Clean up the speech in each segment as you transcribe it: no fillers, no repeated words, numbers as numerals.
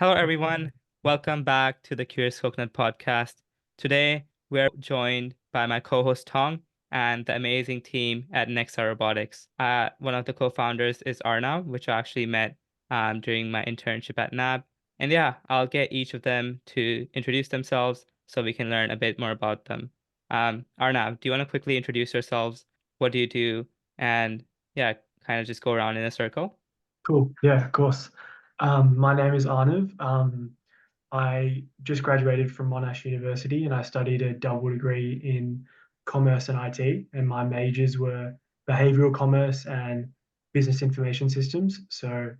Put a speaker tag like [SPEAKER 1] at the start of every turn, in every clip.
[SPEAKER 1] Hello, everyone. Welcome back to the Curious Coconut podcast. Today, we're joined by my co-host Thong and the amazing team at Nexa Robotics. One of the co-founders is Arnav, which I actually met during my internship at NAB. And yeah, I'll get each of them to introduce themselves so we can learn a bit more about them. Arnav, do you want to quickly introduce yourselves? What do you do? And yeah, kind of just go around in a circle.
[SPEAKER 2] Cool. Yeah, of course. My name is Arnav. I just graduated from Monash University and I studied a double degree in commerce and IT, and my majors were behavioral commerce and business information systems. So,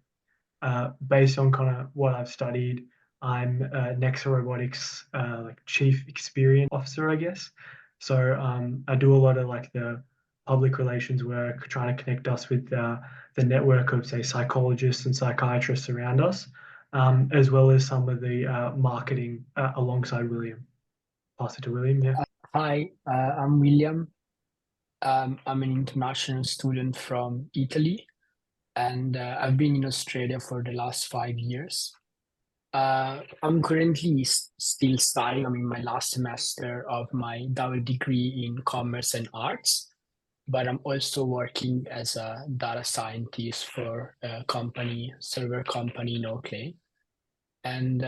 [SPEAKER 2] based on kind of what I've studied, I'm Nexa Robotics like chief experience officer, I guess. So, I do a lot of like the public relations work, trying to connect us with the network of say psychologists and psychiatrists around us, as well as some of the marketing alongside William. Pass it to William. Yeah.
[SPEAKER 3] Hi, I'm William. I'm an international student from Italy, and I've been in Australia for the last 5 years. I'm currently still studying. I'm in my last semester of my double degree in commerce and arts, but I'm also working as a data scientist for a company, server company in Oakley. And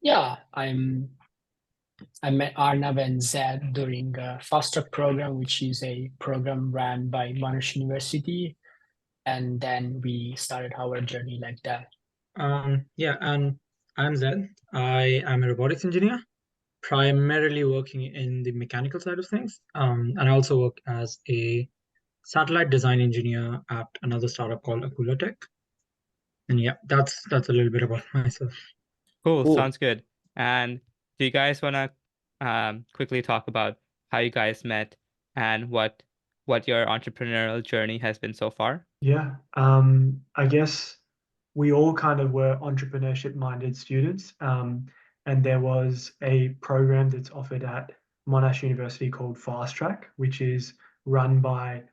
[SPEAKER 3] yeah, I met Arnav and Zed during a fast track program, which is a program run by Monash University. And then we started our journey like that.
[SPEAKER 4] Yeah, and I'm Zed. I am a robotics engineer, primarily working in the mechanical side of things. And I also work as a satellite design engineer at another startup called Akula Tech. And yeah, that's a little bit about myself.
[SPEAKER 1] Cool,
[SPEAKER 5] Cool.
[SPEAKER 1] sounds good. And do you guys want to quickly talk about how you guys met and what your entrepreneurial journey has been so far?
[SPEAKER 2] Yeah. I guess we all kind of were entrepreneurship minded students. And there was a program that's offered at Monash University called Fast Track, which is run by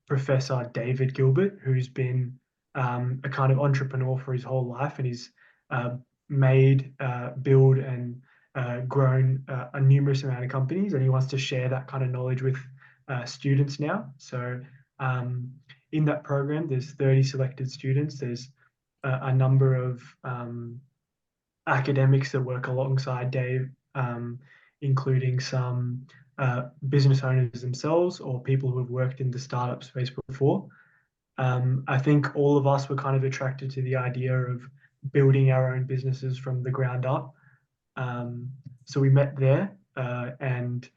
[SPEAKER 2] Professor David Gilbert, who's been a kind of entrepreneur for his whole life, and he's uh, made, build, and grown a numerous amount of companies, and he wants to share that kind of knowledge with students now. So in that program, there's 30 selected students. There's a number of academics that work alongside Dave, including some business owners themselves or people who have worked in the startup space before. I think all of us were kind of attracted to the idea of building our own businesses from the ground up. So we met there, and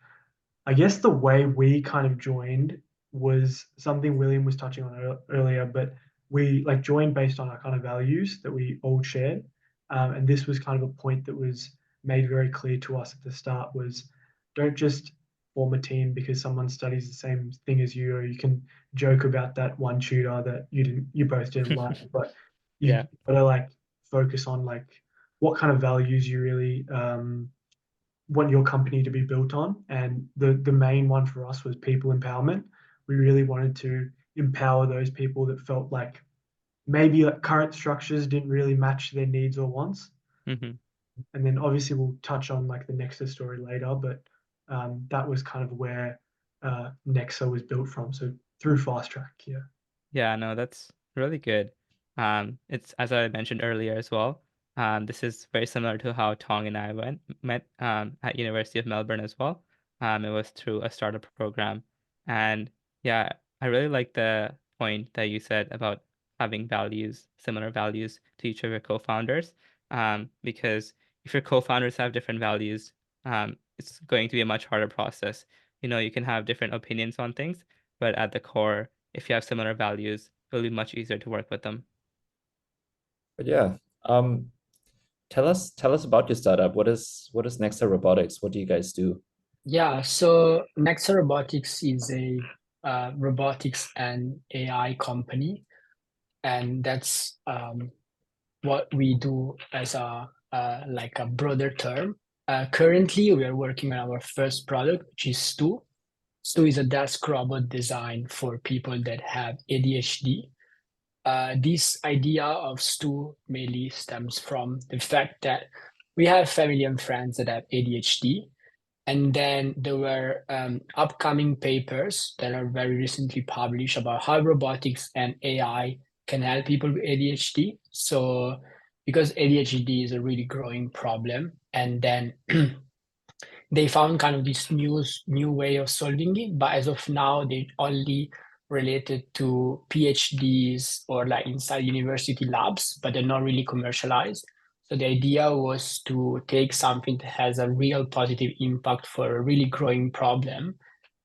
[SPEAKER 2] I guess the way we kind of joined was something William was touching on earlier, but we like joined based on our kind of values that we all shared. And this was kind of a point that was made very clear to us at the start was don't just form a team because someone studies the same thing as you, or you can joke about that one tutor that you both didn't like, but you
[SPEAKER 1] Yeah.
[SPEAKER 2] gotta like focus on like what kind of values you really want your company to be built on. And the main one for us was people empowerment. We really wanted to empower those people that felt like maybe like current structures didn't really match their needs or wants.
[SPEAKER 1] hmm
[SPEAKER 2] And then obviously we'll touch on like the Nexa story later, but that was kind of where Nexa was built from. So through Fast Track, yeah.
[SPEAKER 1] Yeah, no, that's really good. It's as I mentioned earlier as well. This is very similar to how Tong and I met at University of Melbourne as well. It was through a startup program, and yeah, I really like the point that you said about having values, similar values to each of your co-founders. Because if your co-founders have different values, it's going to be a much harder process. You can have different opinions on things, but at the core, if you have similar values, it'll be much easier to work with them.
[SPEAKER 5] But yeah, tell us about your startup. What is Nexa Robotics? What do you guys do?
[SPEAKER 3] Yeah, so Nexa Robotics is a robotics and AI company, and that's what we do as a like a broader term. Currently, we are working on our first product, which is Stu. Stu is a desk robot designed for people that have ADHD. this idea of Stu mainly stems from the fact that we have family and friends that have ADHD. And then there were upcoming papers that are very recently published about how robotics and AI can help people with ADHD. So because ADHD is a really growing problem, and then they found kind of this new way of solving it, but as of now, they only related to PhDs or like inside university labs, but they're not really commercialized. So the idea was to take something that has a real positive impact for a really growing problem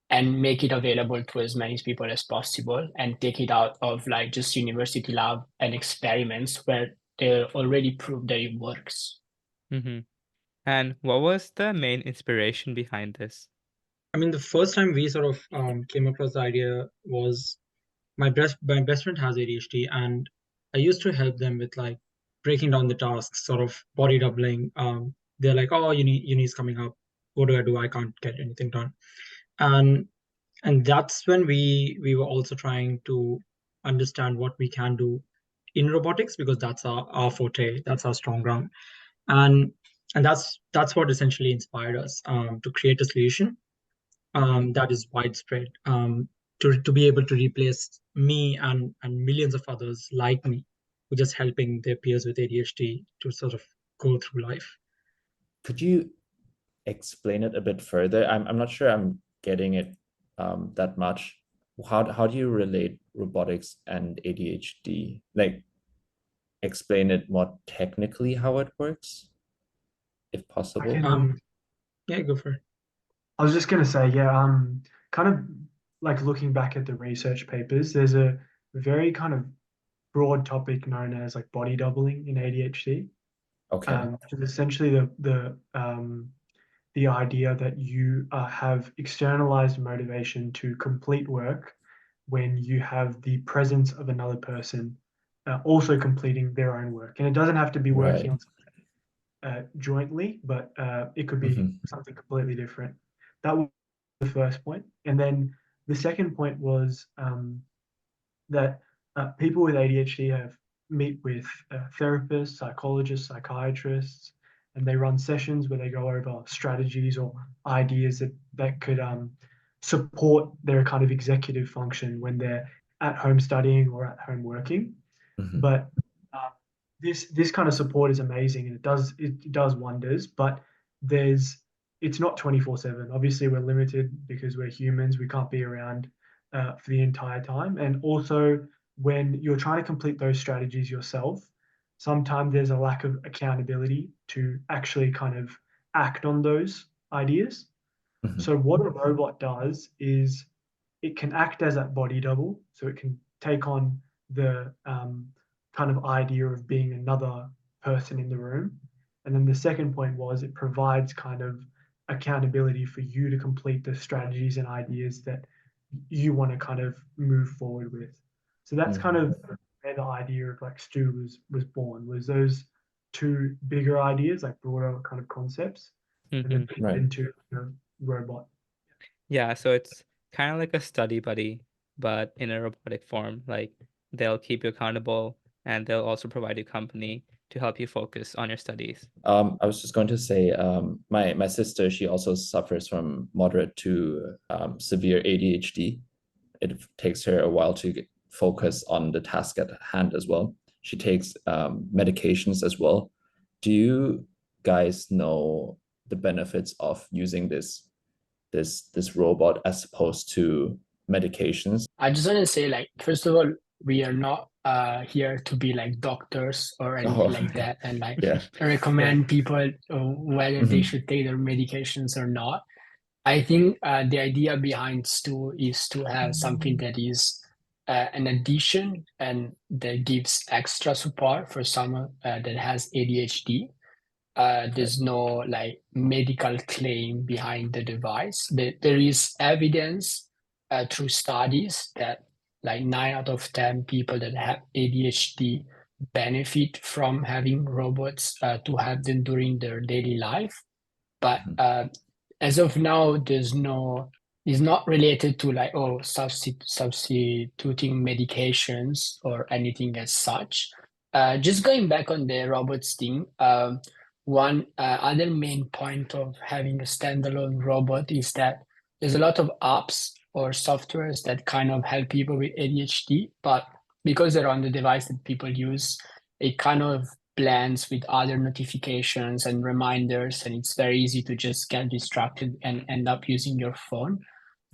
[SPEAKER 3] and make it available to as many people as possible and take it out of like just university lab and experiments where they already proved that it works.
[SPEAKER 1] Mm-hmm. And what was the main inspiration behind this?
[SPEAKER 4] I mean, the first time we sort of came across the idea was my best friend has ADHD, and I used to help them with like breaking down the tasks, sort of body doubling. They're like, "Oh, uni's coming up. What do I do? I can't get anything done." And that's when we were also trying to understand what we can do in robotics, because that's our forte, that's our strong ground. And that's what essentially inspired us to create a solution that is widespread, to be able to replace me and millions of others like me who are just helping their peers with ADHD to sort of go through life.
[SPEAKER 5] Could you explain it a bit further? I'm not sure I'm getting it that much. How do you relate robotics and ADHD? Like, explain it more technically how it works, if
[SPEAKER 2] I
[SPEAKER 5] possible.
[SPEAKER 2] can,
[SPEAKER 4] Yeah, go for it.
[SPEAKER 2] I was just going to say, yeah, kind of like looking back at the research papers, there's a very kind of broad topic known as like body doubling in ADHD.
[SPEAKER 5] Okay.
[SPEAKER 2] Which is essentially the idea that you have externalized motivation to complete work when you have the presence of another person also completing their own work. And it doesn't have to be working
[SPEAKER 5] Right.
[SPEAKER 2] on jointly, but it could be
[SPEAKER 5] Mhm.
[SPEAKER 2] something completely different. That was the first point. And then the second point was that people with ADHD have meet with therapists, psychologists, psychiatrists, and they run sessions where they go over strategies or ideas that could support their kind of executive function when they're at home studying or at home working.
[SPEAKER 5] Mhm.
[SPEAKER 2] But uh, this kind of support is amazing and it does wonders. But there's it's not 24/7. Obviously, we're limited because we're humans. We can't be around for the entire time. And also, when you're trying to complete those strategies yourself, sometimes there's a lack of accountability to actually kind of act on those ideas.
[SPEAKER 5] Mhm.
[SPEAKER 2] So what a robot does is it can act as that body double. So it can take on the kind of idea of being another person in the room. And then the second point was it provides kind of accountability for you to complete the strategies and ideas that you want to kind of move forward with. So that's kind of where the idea of like Stu was born, was those two bigger ideas, like broader kind of concepts, and then
[SPEAKER 1] Mm-hmm.
[SPEAKER 5] Right.
[SPEAKER 2] into robot.
[SPEAKER 1] Yeah, so it's kind of like a study buddy, but in a robotic form. Like they'll keep you accountable and they'll also provide you company to help you focus on your studies.
[SPEAKER 5] I was just going to say, my sister, she also suffers from moderate to severe ADHD. It takes her a while to focus on the task at hand as well. She takes medications as well. Do you guys know the benefits of using this robot as opposed to medications?
[SPEAKER 3] I just want to say, like, first of all, we are not here to be like doctors or anything like that and like
[SPEAKER 5] Yeah.
[SPEAKER 3] recommend people whether they
[SPEAKER 5] Mhm.
[SPEAKER 3] should take their medications or not. I think the idea behind Stu is to have something that is an addition and that gives extra support for someone that has ADHD. There's no like medical claim behind the device. There is evidence through studies that like 9 out of 10 people that have ADHD benefit from having robots to have them during their daily life. But as of now, there's no is not related to like, oh, substituting medications or anything as such. Just going back on the robots thing, one other main point of having a standalone robot is that there's a lot of apps or softwares that kind of help people with ADHD, but because they're on the device that people use, it kind of blends with other notifications and reminders, and it's very easy to just get distracted and end up using your phone.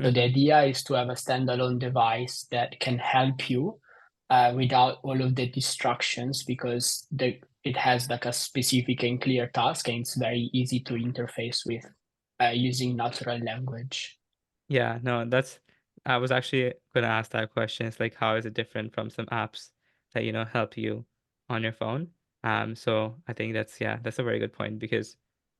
[SPEAKER 3] So the idea is to have a standalone device that can help you without all of the distractions, because it has like a specific and clear task, and it's very easy to interface with using natural language.
[SPEAKER 1] Yeah, no, I was actually gonna ask that question. It's like, how is it different from some apps that, help you on your phone? So I think that's a very good point, because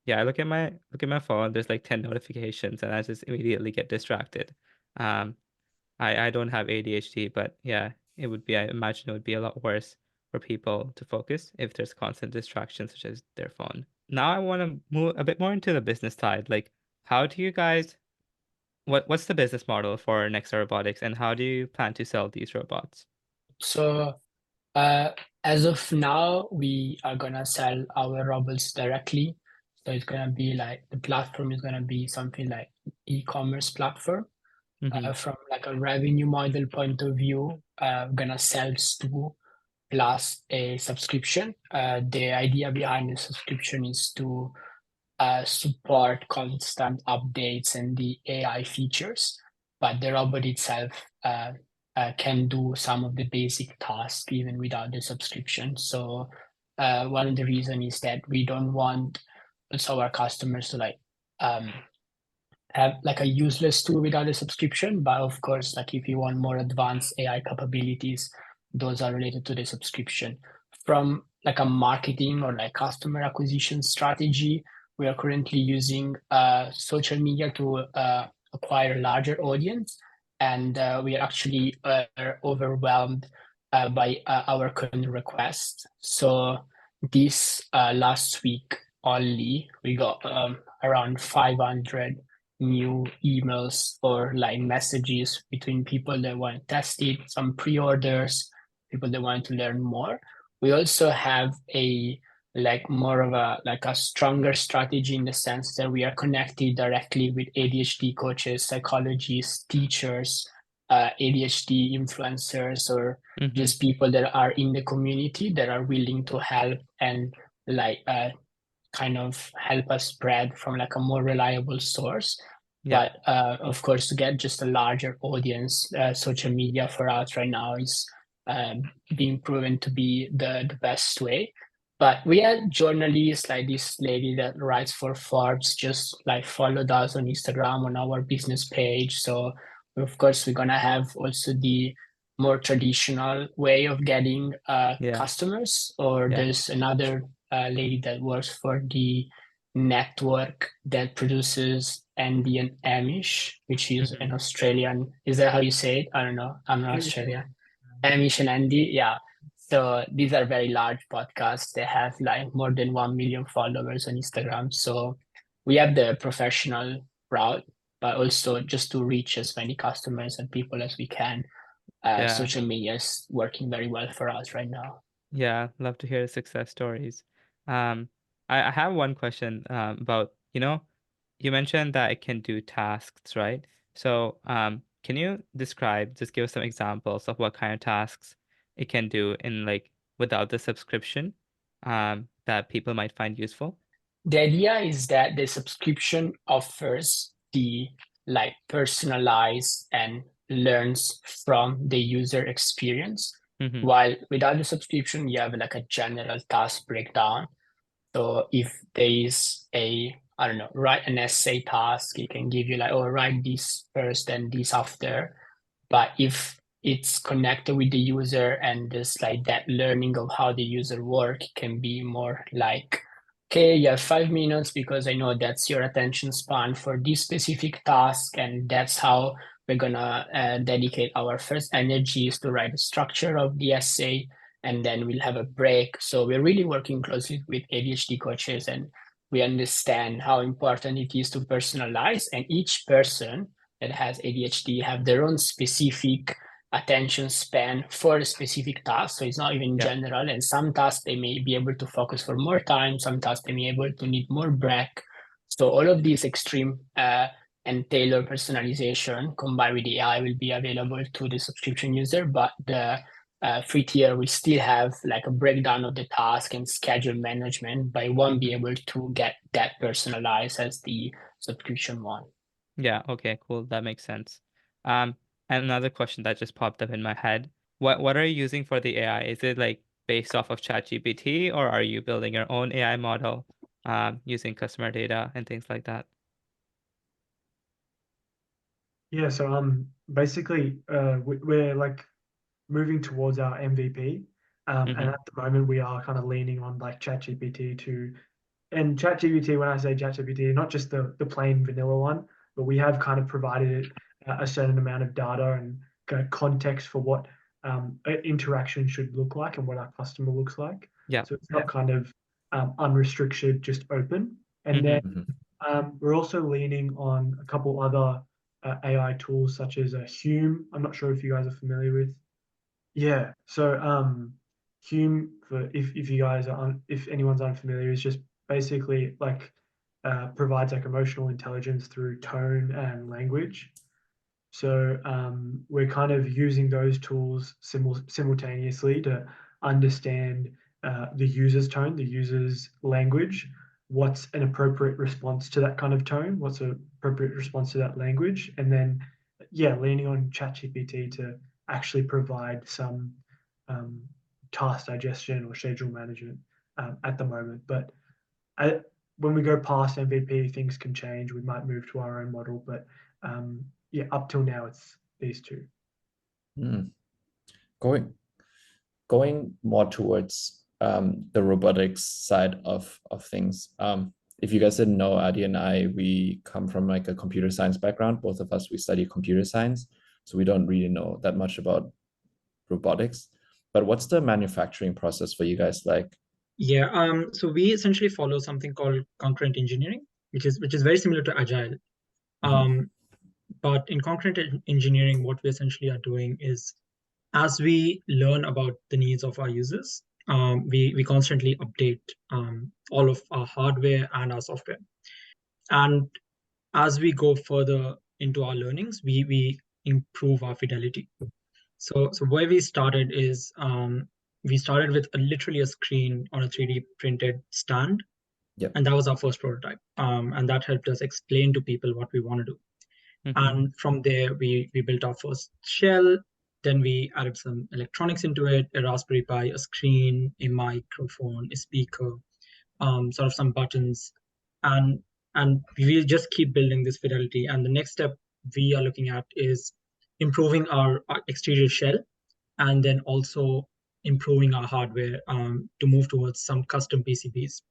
[SPEAKER 1] yeah, I look at my phone, there's like 10 notifications and I just immediately get distracted. Um, I don't have ADHD, but yeah, I imagine it would be a lot worse for people to focus if there's constant distractions such as their phone. Now I want to move a bit more into the business side. Like, how do you guys what's the business model for Nexa Robotics, and how do you plan to sell these robots?
[SPEAKER 3] So as of now, we are gonna sell our robots directly. So it's gonna be like the platform is gonna be something like e-commerce platform. From like a revenue model point of view, gonna sell to plus a subscription. The idea behind the subscription is to support constant updates and the AI features, but the robot itself can do some of the basic tasks even without the subscription. So one of the reasons is that we don't want also our customers to like have like a useless tool without a subscription. But of course, like if you want more advanced AI capabilities, those are related to the subscription. From like a marketing or like customer acquisition strategy, we are currently using social media to acquire a larger audience, and we are actually overwhelmed by our current requests. So this last week only, we got around 500 new emails or like messages between people that want to test it, some pre-orders, people that want to learn more. We also have a like more of a like a stronger strategy in the sense that we are connected directly with ADHD coaches, psychologists, teachers, ADHD influencers, or just people that are in the community that are willing to help and like kind of help us spread from like a more reliable source.
[SPEAKER 1] Yeah.
[SPEAKER 3] But of course, to get just a larger audience, social media for us right now is being proven to be the best way. But we had journalists like this lady that writes for Forbes, just like followed us on Instagram on our business page. So of course, we're gonna have also the more traditional way of getting
[SPEAKER 1] Yeah.
[SPEAKER 3] customers, or
[SPEAKER 1] Yeah.
[SPEAKER 3] there's another lady that works for the network that produces Andy and Amish, which is an Australian. Is that how you say it? I don't know. I'm not Australian. Amish and Andy, yeah. So these are very large podcasts. They have like more than 1 million followers on Instagram. So we have the professional route, but also just to reach as many customers and people as we can.
[SPEAKER 1] Yeah.
[SPEAKER 3] Social media is working very well for us right now.
[SPEAKER 1] Yeah, love to hear the success stories. I have one question about, you mentioned that it can do tasks, right? So, can you just give us some examples of what kind of tasks it can do in like without the subscription, that people might find useful?
[SPEAKER 3] The idea is that the subscription offers the like personalize and learns from the user experience, while without the subscription, you have like a general task breakdown. So if there is I don't know, write an essay task, it can give you like, oh, write this first and this after. But if it's connected with the user and there's like that learning of how the user work, it can be more like, okay, you have 5 minutes because I know that's your attention span for this specific task, and that's how we're gonna dedicate our first energies to write the structure of the essay, and then we'll have a break. So we're really working closely with ADHD coaches, and we understand how important it is to personalize, and each person that has ADHD have their own specific attention span for a specific task. So it's not even general. And some tasks they may be able to focus for more time. Some tasks they may be able to need more break. So all of these extreme and tailored personalization combined with AI will be available to the subscription user, but the free tier will still have like a breakdown of the task and schedule management, but it won't be able to get that personalized as the subscription one.
[SPEAKER 1] Yeah, okay, cool. That makes sense. And another question that just popped up in my head. What are you using for the AI? Is it like based off of ChatGPT, or are you building your own AI model using customer data and things like that?
[SPEAKER 2] Yeah, so basically we're like moving towards our MVP. And at the moment we are kind of leaning on like ChatGPT and ChatGPT, when I say ChatGPT, not just the plain vanilla one, but we have kind of provided it a certain amount of data and kind of context for what interaction should look like and what our customer looks like.
[SPEAKER 1] Yeah.
[SPEAKER 2] So it's not kind of unrestricted, just open. And then we're also leaning on a couple other AI tools such as Hume. I'm not sure if you guys are familiar with. Yeah. So Hume, for if you guys are if anyone's unfamiliar, is just basically like provides like emotional intelligence through tone and language. So we're kind of using those tools simultaneously to understand the user's tone, the user's language, what's an appropriate response to that kind of tone, what's an appropriate response to that language, and then, yeah, leaning on ChatGPT to actually provide some um, task digestion or schedule management at the moment. But when we go past MVP, things can change. We might move to our own model, but yeah, up till now, it's these two.
[SPEAKER 5] Going more towards the robotics side of things. If you guys didn't know, Aadi and I, we come from like a computer science background. Both of us, we study computer science, so we don't really know that much about robotics. But what's the manufacturing process for you guys like?
[SPEAKER 4] Yeah, so we essentially follow something called concurrent engineering, which is very similar to Agile. But in concurrent engineering, what we essentially are doing is, as we learn about the needs of our users, we constantly update all of our hardware and our software. And as we go further into our learnings, we improve our fidelity. So where we started is we started with literally a screen on a 3D printed stand.
[SPEAKER 5] Yep.
[SPEAKER 4] And that was our first prototype. And that helped us explain to people what we want to do. And from there, we built our first shell. Then we added some electronics into it, a Raspberry Pi, a screen, a microphone, a speaker, sort of some buttons. And we will just keep building this fidelity. And the next step we are looking at is improving our exterior shell, and then also improving our hardware to move towards some custom PCBs.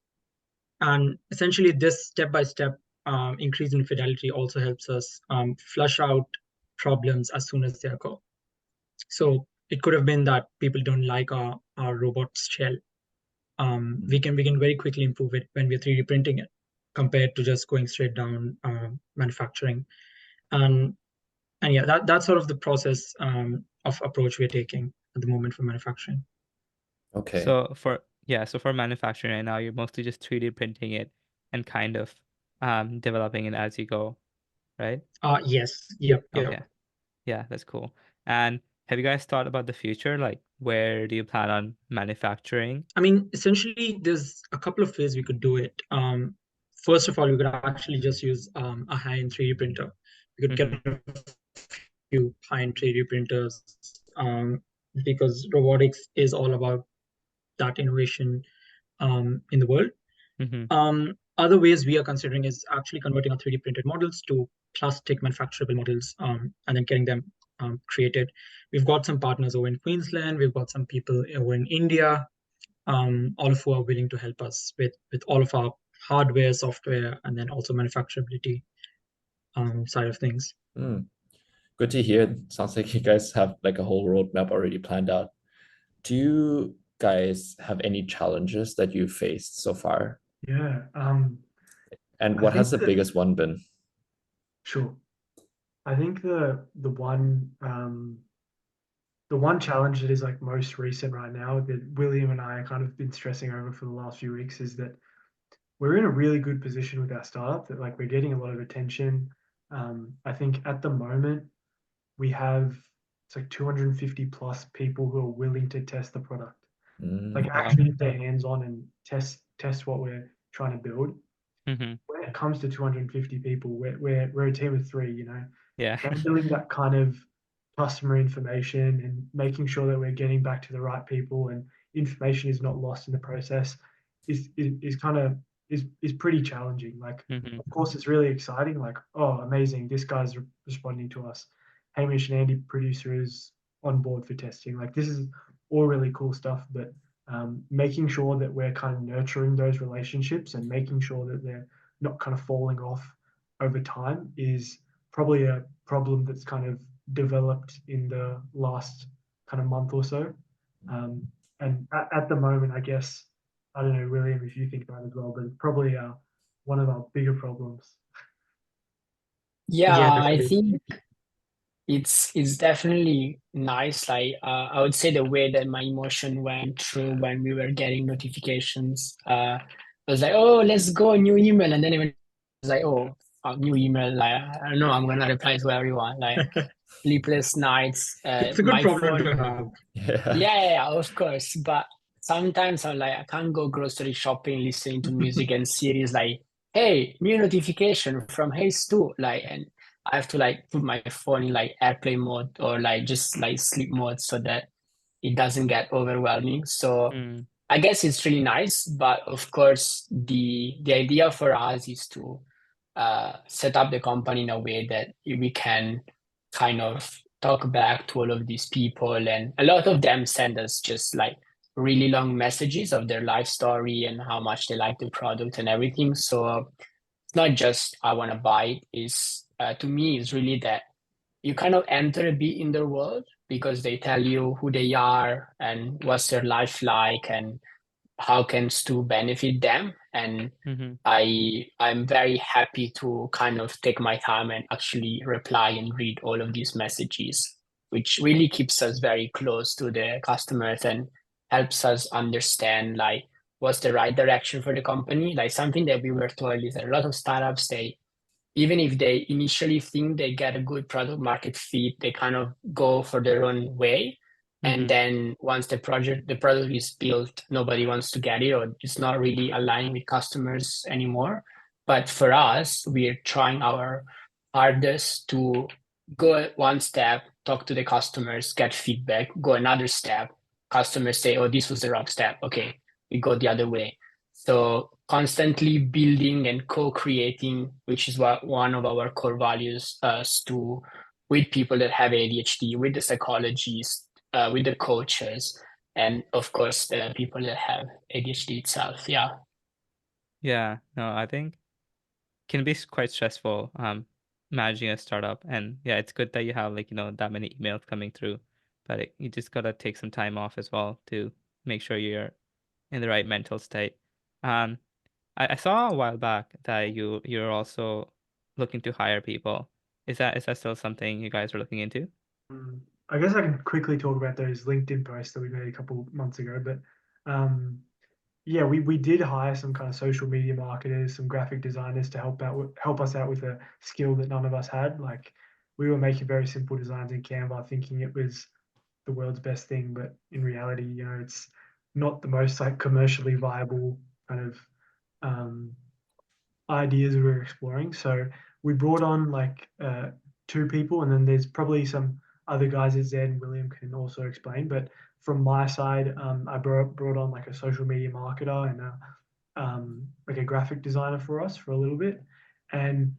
[SPEAKER 4] And essentially, this step-by-step increase in fidelity also helps us flush out problems as soon as they occur. So it could have been that people don't like our robot's shell. We can very quickly improve it when we're 3D printing it, compared to just going straight down manufacturing. And yeah, that's sort of the process of approach we're taking at the moment for manufacturing.
[SPEAKER 5] Okay.
[SPEAKER 1] So for manufacturing right now, you're mostly just 3D printing it and kind of developing it as you go, right?
[SPEAKER 4] Yes. Yep.
[SPEAKER 1] Okay. Yeah, that's cool. And have you guys thought about the future? Like, where do you plan on manufacturing?
[SPEAKER 4] I mean, essentially, there's a couple of ways we could do it. First of all, we could actually just use a high-end 3D printer. We could get a few high-end 3D printers because robotics is all about that innovation in the world. Other ways we are considering is actually converting our 3D printed models to plastic manufacturable models and then getting them created. We've got some partners over in Queensland. We've got some people over in India, all of who are willing to help us with all of our hardware, software, and then also manufacturability side of things.
[SPEAKER 5] Good to hear. Sounds like you guys have like a whole roadmap already planned out. Do you guys have any challenges that you've faced so far?
[SPEAKER 2] Yeah.
[SPEAKER 5] And what has the biggest one been?
[SPEAKER 2] Sure. I think the one challenge that is like most recent right now that William and I have kind of been stressing over for the last few weeks is that we're in a really good position with our startup, that like we're getting a lot of attention. I think at the moment we have it's like 250 plus people who are willing to test the product, like
[SPEAKER 5] Mm.
[SPEAKER 2] actually get their hands on and test what we're trying to build.
[SPEAKER 1] Mm-hmm.
[SPEAKER 2] When it comes to 250 people, we're a team of three,
[SPEAKER 1] Yeah.
[SPEAKER 2] handling that kind of customer information and making sure that we're getting back to the right people and information is not lost in the process is kind of is pretty challenging. Like,
[SPEAKER 1] Mm-hmm.
[SPEAKER 2] of course, it's really exciting. Like, oh, amazing, this guy's responding to us. Hamish and Andy, producer, is on board for testing. Like, this is all really cool stuff, but making sure that we're kind of nurturing those relationships and making sure that they're not kind of falling off over time is probably a problem that's kind of developed in the last kind of month or so. And at the moment, I guess, I don't know, William, if you think about it as well, but it's probably one of our bigger problems.
[SPEAKER 3] Yeah,
[SPEAKER 4] Yeah,
[SPEAKER 3] I
[SPEAKER 4] definitely.
[SPEAKER 3] think it's definitely nice. Like I would say the way that my emotion went through when we were getting notifications, I was like, oh, let's go, new email, and then it was like, oh, new email. Like I don't know, I'm gonna reply to everyone. Like sleepless nights.
[SPEAKER 4] It's a good
[SPEAKER 3] My
[SPEAKER 4] problem
[SPEAKER 3] phone.
[SPEAKER 4] to have.
[SPEAKER 5] Yeah.
[SPEAKER 3] Yeah, of course. But sometimes I'm like, I can't go grocery shopping, listening to music and series like, hey, new notification from Hey Stu. Like, and I have to like put my phone in like airplane mode or like just like sleep mode so that it doesn't get overwhelming. So
[SPEAKER 1] Mm.
[SPEAKER 3] I guess it's really nice, but of course the idea for us is to set up the company in a way that we can kind of talk back to all of these people, and a lot of them send us just like really long messages of their life story and how much they like the product and everything. So it's not just I want to buy it. Is to me is really that you kind of enter a bit in their world because they tell you who they are and what's their life like and how can Stu benefit them. And
[SPEAKER 1] Mm-hmm.
[SPEAKER 3] I'm very happy to kind of take my time and actually reply and read all of these messages, which really keeps us very close to the customers and helps us understand like what's the right direction for the company. Like something that we were told is that a lot of startups, they even if they initially think they get a good product market fit, they kind of go for their own way. And
[SPEAKER 1] Mm-hmm.
[SPEAKER 3] then once the product is built, nobody wants to get it or it's not really aligning with customers anymore. But for us, we're trying our hardest to go one step, talk to the customers, get feedback, go another step. Customers say, oh, this was the wrong step. Okay, we go the other way. So constantly building and co-creating, which is what one of our core values, to with people that have ADHD, with the psychologists, with the coaches, and of course the people that have ADHD itself. Yeah.
[SPEAKER 1] Yeah. No, I think can be quite stressful managing a startup, and yeah, it's good that you have like that many emails coming through, but you just gotta take some time off as well to make sure you're in the right mental state. um I saw a while back that you're also looking to hire people. Is that still something you guys are looking into?
[SPEAKER 2] I guess I can quickly talk about those LinkedIn posts that we made a couple months ago, but um, yeah, we did hire some kind of social media marketers, some graphic designers to help us out with a skill that none of us had. Like, we were making very simple designs in Canva, thinking it was the world's best thing, but in reality, it's not the most like commercially viable kind of um, ideas we were exploring. So we brought on like two people, and then there's probably some other guys that Zed and William can also explain. But from my side, I brought on like a social media marketer and like a graphic designer for us for a little bit. And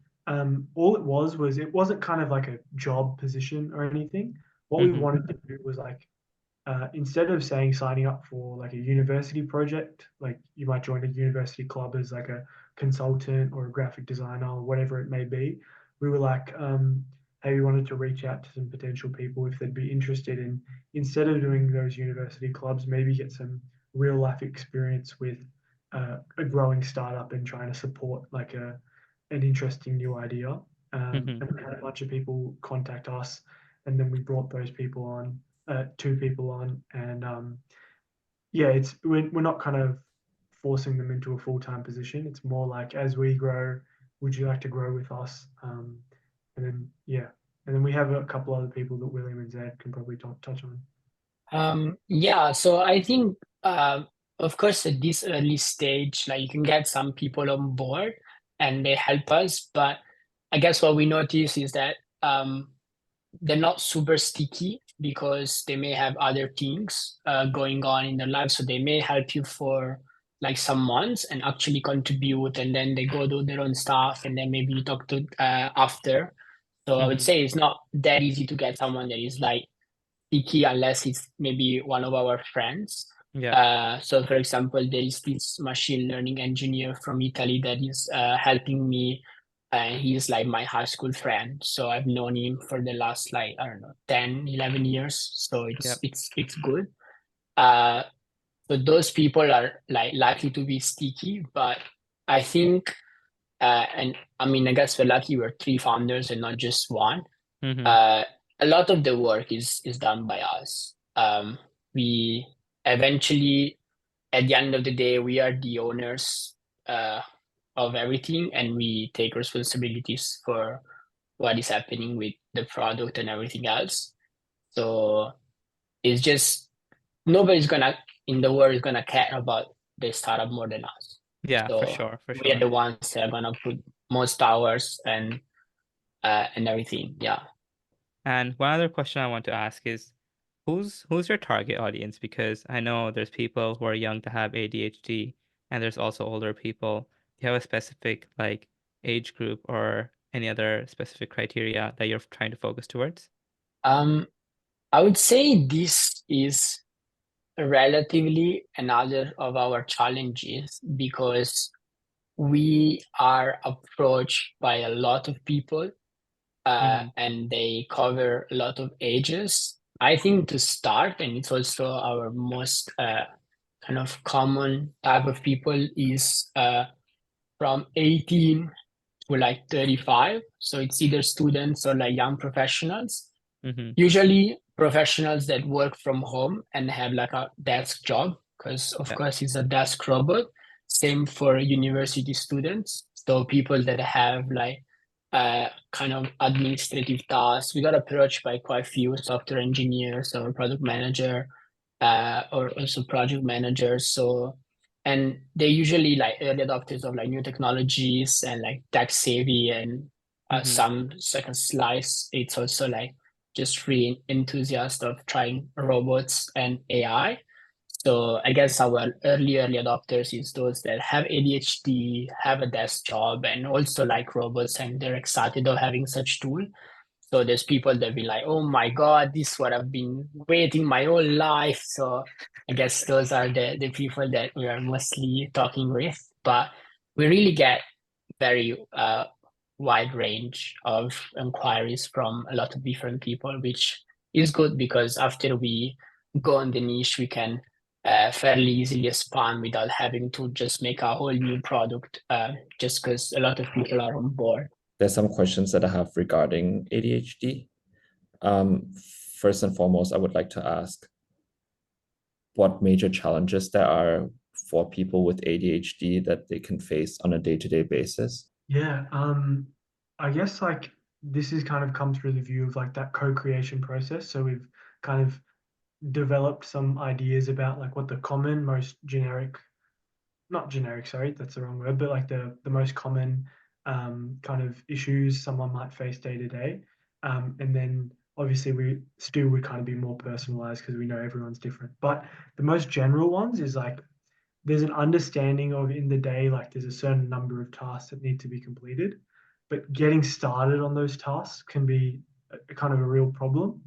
[SPEAKER 2] all it wasn't kind of like a job position or anything. What we
[SPEAKER 1] Mm-hmm.
[SPEAKER 2] wanted to do was like instead of saying signing up for like a university project, like you might join a university club as like a consultant or a graphic designer or whatever it may be, we were like, hey, we wanted to reach out to some potential people if they'd be interested in, instead of doing those university clubs, maybe get some real life experience with a growing startup and trying to support like an interesting new idea.
[SPEAKER 1] Mhm.
[SPEAKER 2] and we had a bunch of people contact us, and then we brought those people on, 2 people on, and yeah, we're not kind of forcing them into a full-time position. It's more like, as we grow, would you like to grow with us? And then yeah, and then we have a couple other people that William and Zed can probably touch on.
[SPEAKER 3] Yeah, so I think, of course, at this early stage, like you can get some people on board and they help us, but I guess what we notice is that they're not super sticky because they may have other things going on in their life. So they may help you for like some months and actually contribute, and then they go do their own stuff, and then maybe you talk to after. So I would
[SPEAKER 1] Mhm.
[SPEAKER 3] say it's not that easy to get someone that is like sticky unless it's maybe one of our friends.
[SPEAKER 1] Yeah.
[SPEAKER 3] So for example, there is this machine learning engineer from Italy that is helping me. He's like my high school friend. So I've known him for the last like, I don't know, 10, 11 years. So
[SPEAKER 1] Yep.
[SPEAKER 3] it's good. Uh, so those people are like likely to be sticky, but I think, and I mean, I guess we're lucky we're 3 founders and not just one.
[SPEAKER 1] Mhm.
[SPEAKER 3] uh, a lot of the work is done by us. We eventually, at the end of the day, we are the owners of everything, and we take responsibilities for what is happening with the product and everything else. So it's just nobody's gonna in the world is gonna care about the startup more than us.
[SPEAKER 1] Yeah, for
[SPEAKER 3] So
[SPEAKER 1] sure, for
[SPEAKER 3] we are
[SPEAKER 1] sure.
[SPEAKER 3] the ones that are gonna put most hours and everything. Yeah.
[SPEAKER 1] And one other question I want to ask is, who's your target audience? Because I know there's people who are young to have ADHD, and there's also older people. Do you have a specific like age group or any other specific criteria that you're trying to focus towards?
[SPEAKER 3] Um, I would say this is relatively another of our challenges because we are approached by a lot of people
[SPEAKER 1] Mm-hmm.
[SPEAKER 3] and they cover a lot of ages. I think to start, and it's also our most kind of common type of people, is from 18 to like 35. So it's either students or like young professionals.
[SPEAKER 1] Mm-hmm.
[SPEAKER 3] Usually professionals that work from home and have like a desk job, because of
[SPEAKER 1] Yeah.
[SPEAKER 3] course it's a desk robot. Same for university students. So people that have like kind of administrative tasks. We got approached by quite a few software engineers or product manager or also project managers. So and they're usually like early adopters of like new technologies and like tech savvy, and
[SPEAKER 1] Mm-hmm.
[SPEAKER 3] some second slice it's also like just free enthusiast of trying robots and AI. So I guess our early adopters is those that have ADHD, have a desk job, and also like robots, and they're excited of having such tool. So there's people that be like, oh my God, this is what I've been waiting my whole life. So I guess those are the people that we are mostly talking with. But we really get very wide range of inquiries from a lot of different people, which is good because after we go on the niche, we can fairly easily expand without having to just make a whole new product just because a lot of people are on board.
[SPEAKER 5] There's some questions that I have regarding ADHD. First and foremost, I would like to ask what major challenges there are for people with ADHD that they can face on a day-to-day basis.
[SPEAKER 2] Yeah, I guess like this is kind of come through the view of like that co-creation process. So we've kind of developed some ideas about like what the common, most generic, not generic, sorry, that's the wrong word, but like the most common kind of issues someone might face day to day. And then obviously we still would kind of be more personalized because we know everyone's different. But the most general ones is like there's an understanding of in the day, like there's a certain number of tasks that need to be completed, but getting started on those tasks can be a kind of a real problem.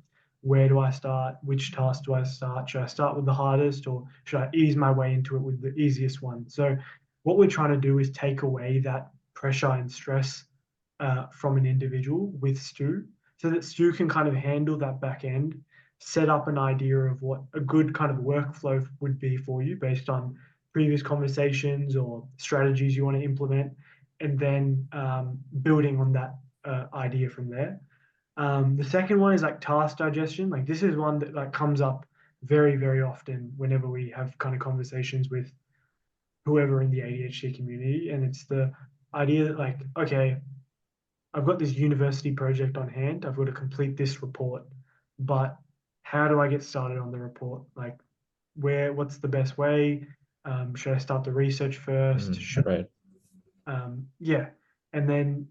[SPEAKER 2] Where do I start? Which task do I start? Should I start with the hardest or should I ease my way into it with the easiest one? So, what we're trying to do is take away that pressure and stress from an individual with Stu so that Stu can kind of handle that back end, set up an idea of what a good kind of workflow would be for you based on previous conversations or strategies you want to implement, and then building on that idea from there. The second one is like task digestion. Like this is one that like comes up very, very often whenever we have kind of conversations with whoever in the ADHD community. And it's the idea that like, okay, I've got this university project on hand. I've got to complete this report, but how do I get started on the report? Like what's the best way? Should I start the research first?
[SPEAKER 5] Right.
[SPEAKER 2] Yeah. And then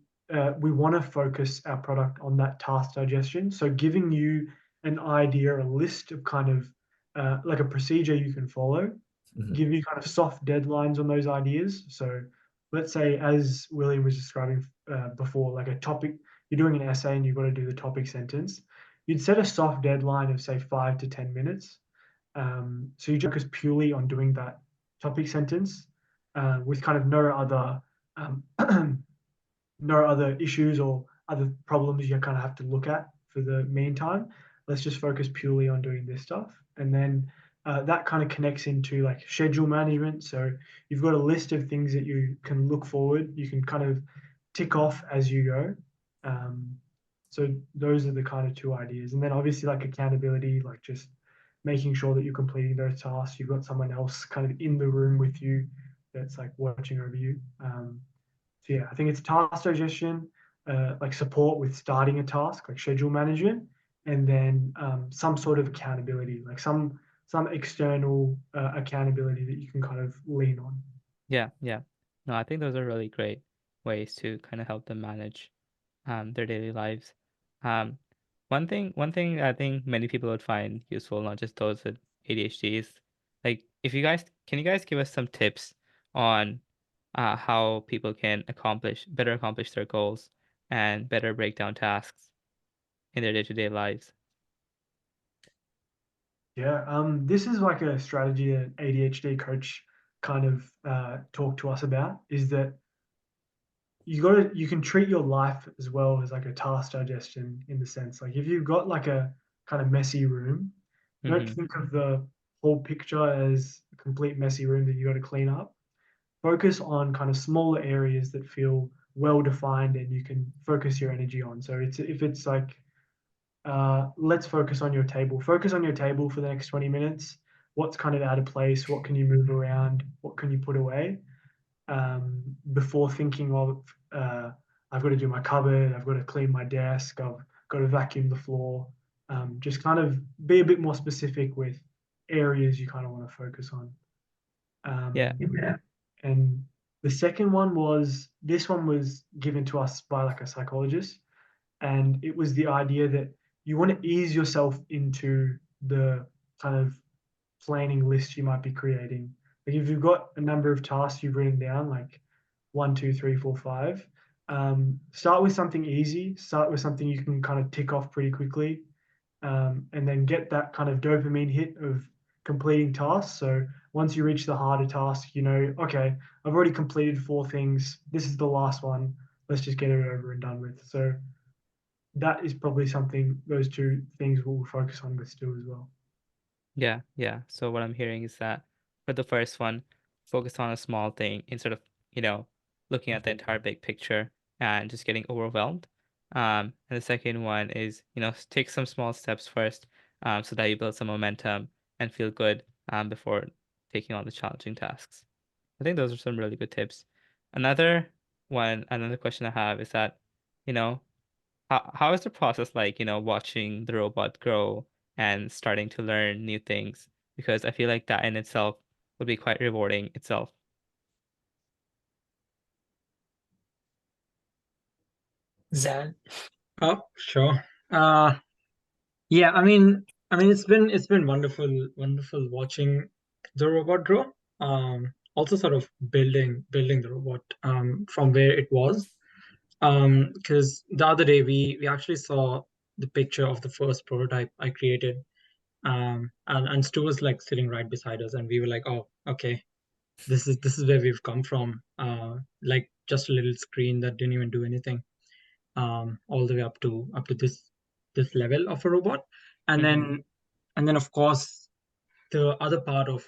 [SPEAKER 2] we want to focus our product on that task digestion. So giving you an idea, a list of kind of like a procedure you can follow, give you kind of soft deadlines on those ideas. So let's say, as William was describing before, like a topic, you're doing an essay and you've got to do the topic sentence. You'd set a soft deadline of say 5 to 10 minutes. So you focus purely on doing that topic sentence with kind of no other issues or other problems you kind of have to look at for the meantime. Let's just focus purely on doing this stuff. And then that kind of connects into like schedule management. So you've got a list of things that you can look forward, you can kind of tick off as you go. So those are the kind of two ideas. And then obviously like accountability, like just making sure that you're completing those tasks. You've got someone else kind of in the room with you that's like watching over you. So yeah, I think it's task digestion, like support with starting a task, like schedule management, and then some sort of accountability, like some external accountability that you can kind of lean on.
[SPEAKER 1] Yeah, yeah. No, I think those are really great ways to kind of help them manage their daily lives. Um, one thing I think many people would find useful, not just those with ADHD, is like if you guys can you guys give us some tips on how people can better accomplish their goals and better break down tasks in their day-to-day lives.
[SPEAKER 2] Yeah, this is like a strategy that ADHD coach kind of talked to us about. Is that you can treat your life as well as like a task digestion in the sense like if you've got like a kind of messy room, don't
[SPEAKER 1] Mm-hmm.
[SPEAKER 2] think of the whole picture as a complete messy room that you got to clean up. Focus on kind of smaller areas that feel well defined and you can focus your energy on. So if it's like let's focus on your table. Focus on your table for the next 20 minutes. What's kind of out of place? What can you move around? What can you put away? Before thinking of I've got to do my cupboard, I've got to clean my desk, I've got to vacuum the floor. Just kind of be a bit more specific with areas you kind of want to focus on.
[SPEAKER 1] Yeah.
[SPEAKER 2] And the second one was this one was given to us by like a psychologist, and it was the idea that you want to ease yourself into the kind of planning list you might be creating. Like if you've got a number of tasks you've written down, like 1, 2, 3, 4, 5, start with something easy. Start with something you can kind of tick off pretty quickly, and then get that kind of dopamine hit of completing tasks. So once you reach the harder task, you know, okay, I've already completed 4 things. This is the last one. Let's just get it over and done with. So that is probably something those 2 things we'll focus on with Stu as well.
[SPEAKER 1] Yeah, yeah. So what I'm hearing is that for the first one, focus on a small thing instead of, looking at the entire big picture and just getting overwhelmed. And the second one is, take some small steps first, so that you build some momentum and feel good, before taking on the challenging tasks. I think those are some really good tips. Another question I have is that, you know, how is the process like, watching the robot grow and starting to learn new things? Because I feel like that in itself would be quite rewarding itself.
[SPEAKER 3] Zed.
[SPEAKER 4] Oh, sure. Uh, yeah, I mean, it's been wonderful watching the robot grow. Also sort of building the robot from where it was. Because the other day we actually saw the picture of the first prototype I created. And Stu was like sitting right beside us, and we were like, oh, okay, this is where we've come from. Like just a little screen that didn't even do anything. All the way up to this level of a robot, and then of course the other part of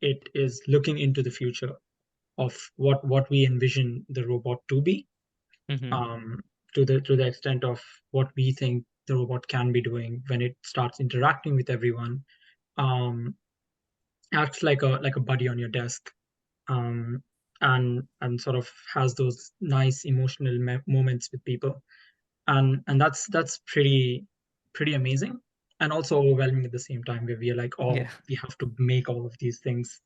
[SPEAKER 4] it is looking into the future of what we envision the robot to be.
[SPEAKER 1] Mm-hmm.
[SPEAKER 4] to the extent of what we think the robot can be doing when it starts interacting with everyone. Acts like a buddy on your desk, and sort of has those nice emotional moments with people, and that's pretty amazing, and also overwhelming at the same time, where we are like, oh,
[SPEAKER 1] Yeah.
[SPEAKER 4] we have to make all of these things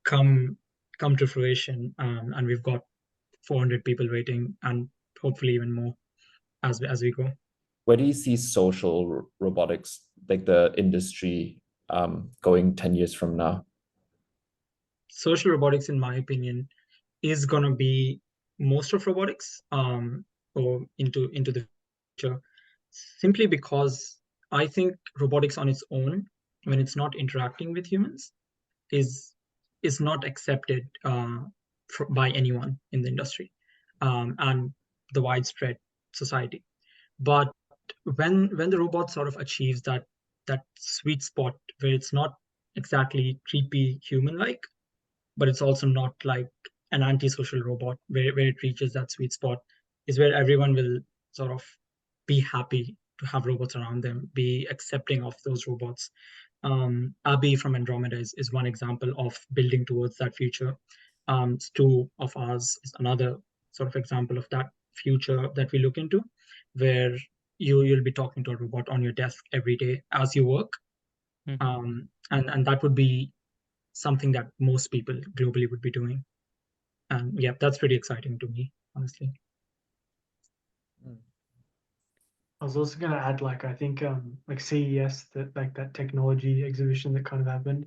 [SPEAKER 4] come to fruition, and we've got 400 people waiting, and hopefully even more as we go.
[SPEAKER 5] Where do you see social robotics, like the industry, going 10 years from now?
[SPEAKER 4] Social robotics, in my opinion, is going to be most of robotics, or into the future, simply because I think robotics on its own, when it's not interacting with humans, is not accepted by anyone in the industry, and the widespread society. But when the robot sort of achieves that sweet spot where it's not exactly creepy human-like, but it's also not like an antisocial robot, where it reaches that sweet spot, is where everyone will sort of be happy to have robots around them, be accepting of those robots. Aadi from Andromeda is one example of building towards that future. Stu of ours is another sort of example of that future that we look into, where you'll be talking to a robot on your desk every day as you work.
[SPEAKER 1] Mm-hmm.
[SPEAKER 4] And that would be something that most people globally would be doing. And yeah, that's pretty exciting to me, honestly.
[SPEAKER 2] I was also going to add, like, I think like CES, that like that technology exhibition that kind of happened,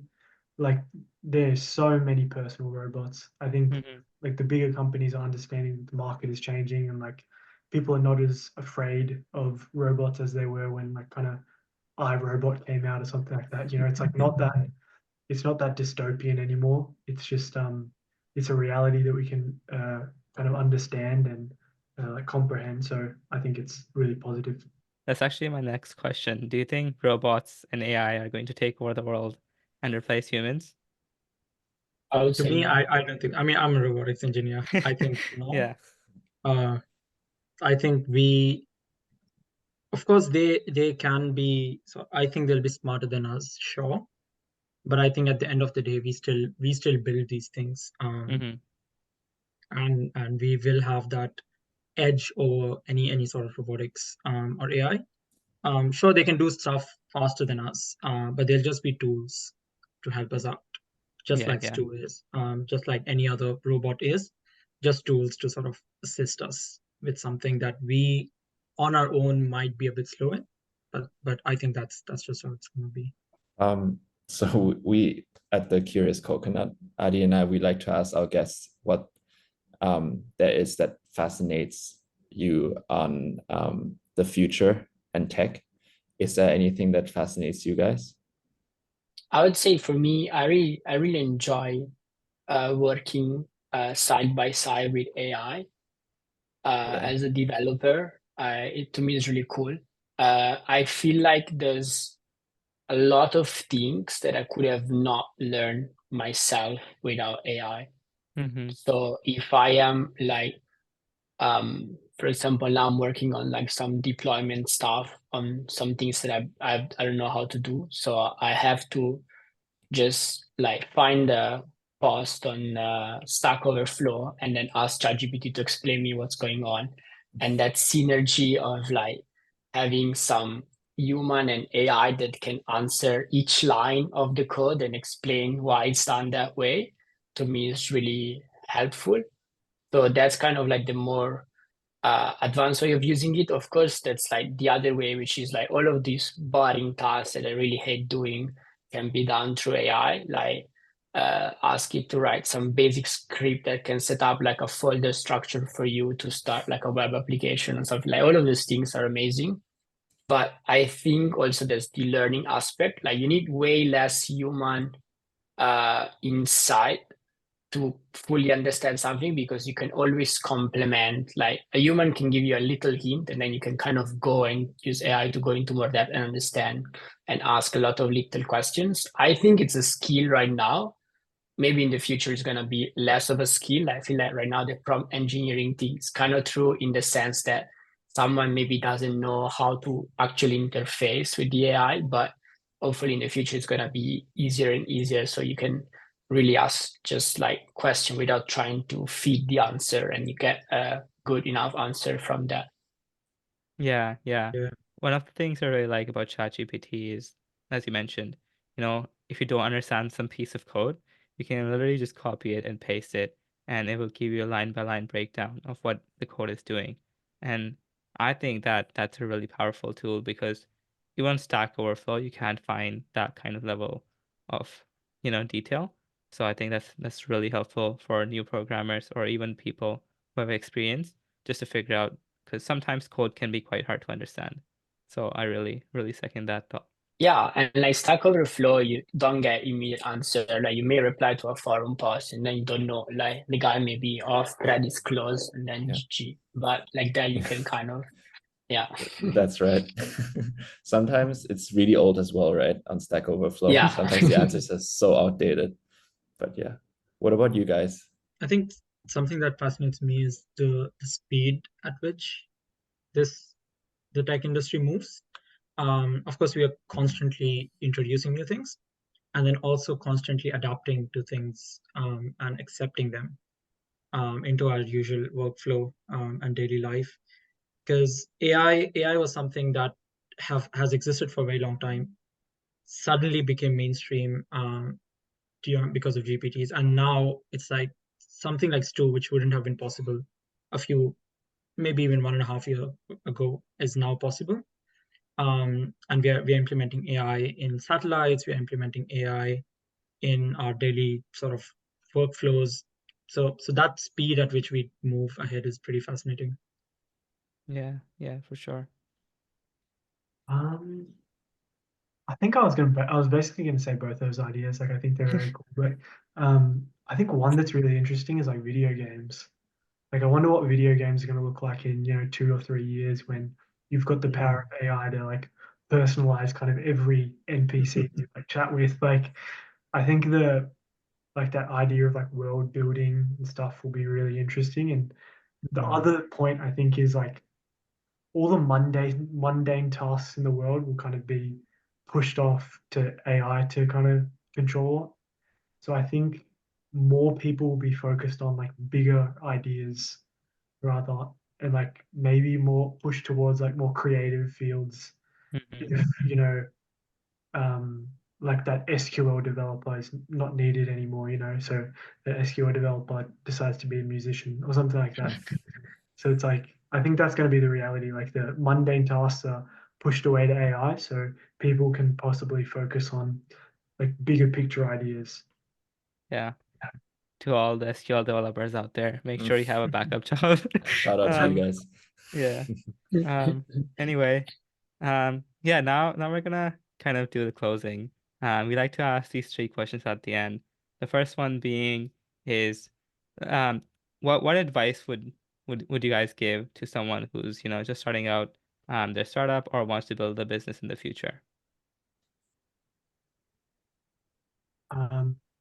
[SPEAKER 2] like there's so many personal robots. I think
[SPEAKER 1] Mm-hmm.
[SPEAKER 2] like the bigger companies are understanding that the market is changing, and like people are not as afraid of robots as they were when like kind of iRobot came out or something like that. You know, it's like it's not that dystopian anymore. It's just it's a reality that we can kind of understand and like comprehend. So I think it's really positive.
[SPEAKER 1] That's actually my next question. Do you think robots and AI are going to take over the world and replace humans?
[SPEAKER 3] I would
[SPEAKER 4] To
[SPEAKER 3] say
[SPEAKER 4] me,
[SPEAKER 3] no.
[SPEAKER 4] I don't think, I mean, I'm a robotics engineer. I think no.
[SPEAKER 1] Yeah.
[SPEAKER 4] I think we, of course, they can be, so I think they'll be smarter than us, sure. But I think at the end of the day, we still build these things.
[SPEAKER 1] Mm-hmm.
[SPEAKER 4] And we will have that edge over any sort of robotics, or AI. Sure, they can do stuff faster than us, but they'll just be tools to help us out, just
[SPEAKER 1] Yeah,
[SPEAKER 4] like
[SPEAKER 1] yeah.
[SPEAKER 4] Stu is, just like any other robot is, just tools to sort of assist us with something that we on our own might be a bit slow in. But I think that's just how it's going to be.
[SPEAKER 5] So we at the Curious Coconut, Aadi and I, we like to ask our guests what there is that fascinates you on the future and tech. Is there anything that fascinates you guys?
[SPEAKER 3] I would say for me, I really enjoy working side by side with AI
[SPEAKER 5] Yeah.
[SPEAKER 3] as a developer. It to me is really cool. I feel like there's a lot of things that I could have not learned myself without AI.
[SPEAKER 1] Mm-hmm.
[SPEAKER 3] So if I am like, for example, now I'm working on like some deployment stuff on some things that I don't know how to do. So I have to just like find a post on Stack Overflow and then ask ChatGPT to explain me what's going on. And that synergy of like having some human and AI that can answer each line of the code and explain why it's done that way, to me is really helpful. So that's kind of like the more advanced way of using it. Of course, that's like the other way, which is like all of these boring tasks that I really hate doing can be done through AI. Like ask it to write some basic script that can set up like a folder structure for you to start like a web application and something. Like all of those things are amazing. But I think also there's the learning aspect. Like you need way less human insight to fully understand something, because you can always complement. Like a human can give you a little hint and then you can kind of go and use AI to go into more depth and understand and ask a lot of little questions. I think it's a skill right now. Maybe in the future it's going to be less of a skill. I feel like right now the prompt engineering thing is kind of true in the sense that someone maybe doesn't know how to actually interface with the AI, but hopefully in the future it's gonna be easier and easier, so you can really ask just like question without trying to feed the answer, and you get a good enough answer from that.
[SPEAKER 1] Yeah, yeah.
[SPEAKER 4] Yeah.
[SPEAKER 1] One of the things I really like about ChatGPT is, as you mentioned, if you don't understand some piece of code, you can literally just copy it and paste it, and it will give you a line by line breakdown of what the code is doing. And I think that that's a really powerful tool because even on Stack Overflow, you can't find that kind of level of, detail. So I think that's really helpful for new programmers or even people who have experience just to figure out, because sometimes code can be quite hard to understand. So I really, really second that thought.
[SPEAKER 3] Yeah, and like Stack Overflow, you don't get immediate answer. Like you may reply to a forum post and then you don't know, like the guy may be off, thread is closed, and then
[SPEAKER 5] Yeah.
[SPEAKER 3] GG. But like that you can kind of, yeah.
[SPEAKER 5] That's right. Sometimes it's really old as well, right? On Stack Overflow.
[SPEAKER 3] Yeah.
[SPEAKER 5] Sometimes the answers are so outdated. But yeah. What about you guys?
[SPEAKER 4] I think something that fascinates me is the speed at which the tech industry moves. Of course, we are constantly introducing new things, and then also constantly adapting to things and accepting them into our usual workflow and daily life. Because AI was something that has existed for a very long time, suddenly became mainstream because of GPTs, and now it's like something like Stu, which wouldn't have been possible a few, maybe even 1.5 years ago, is now possible. And we are implementing AI in satellites. We are implementing AI in our daily sort of workflows. So that speed at which we move ahead is pretty fascinating.
[SPEAKER 1] Yeah, yeah, for sure.
[SPEAKER 2] I think I was basically gonna say both those ideas. Like I think they're very cool. But I think one that's really interesting is like video games. Like I wonder what video games are gonna look like in, 2 or 3 years when you've got the power of AI to like personalize kind of every NPC you like chat with. Like I think that idea of like world building and stuff will be really interesting. And the other point I think is like all the mundane tasks in the world will kind of be pushed off to AI to kind of control. So I think more people will be focused on like bigger ideas rather, and like maybe more push towards like more creative fields.
[SPEAKER 1] Mhm.
[SPEAKER 2] If um, like that SQL developer is not needed anymore, so the SQL developer decides to be a musician or something like that. So it's like I think that's going to be the reality. Like the mundane tasks are pushed away to AI, so people can possibly focus on like bigger picture ideas.
[SPEAKER 1] Yeah. To all the SQL developers out there, make sure you have a backup job.
[SPEAKER 5] Shout out to you guys.
[SPEAKER 1] Yeah. Anyway, yeah, now we're gonna kind of do the closing. We like to ask these 3 questions at the end. The first one being is, um, what advice would you guys give to someone who's, just starting out their startup or wants to build a business in the future?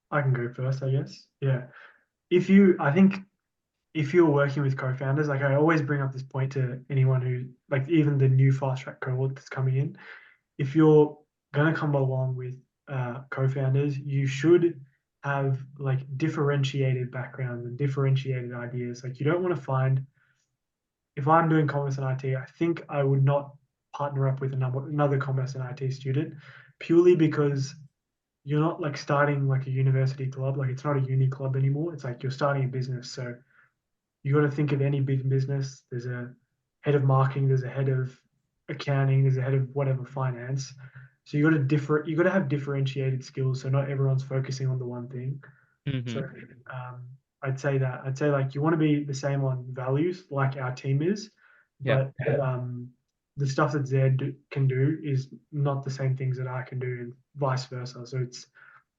[SPEAKER 2] I can go first, I guess. Yeah. I think if you're working with co-founders, like I always bring up this point to anyone who, like even the new fast track cohort that's coming in, if you're going to come along with co-founders, you should have like differentiated backgrounds and differentiated ideas. Like you don't want to find, if I'm doing commerce and IT, I think I would not partner up with another commerce and IT student purely because you're not like starting like a university club. Like it's not a uni club anymore. It's like you're starting a business. So you got to think of any big business. There's a head of marketing, there's a head of accounting, there's a head of whatever finance. So you got to have differentiated skills. So not everyone's focusing on the one thing. So
[SPEAKER 1] Mm-hmm.
[SPEAKER 2] I'd say like you want to be the same on values like our team is,
[SPEAKER 1] Yeah.
[SPEAKER 2] but the stuff that Zed can do is not the same things that I can do, and vice versa. So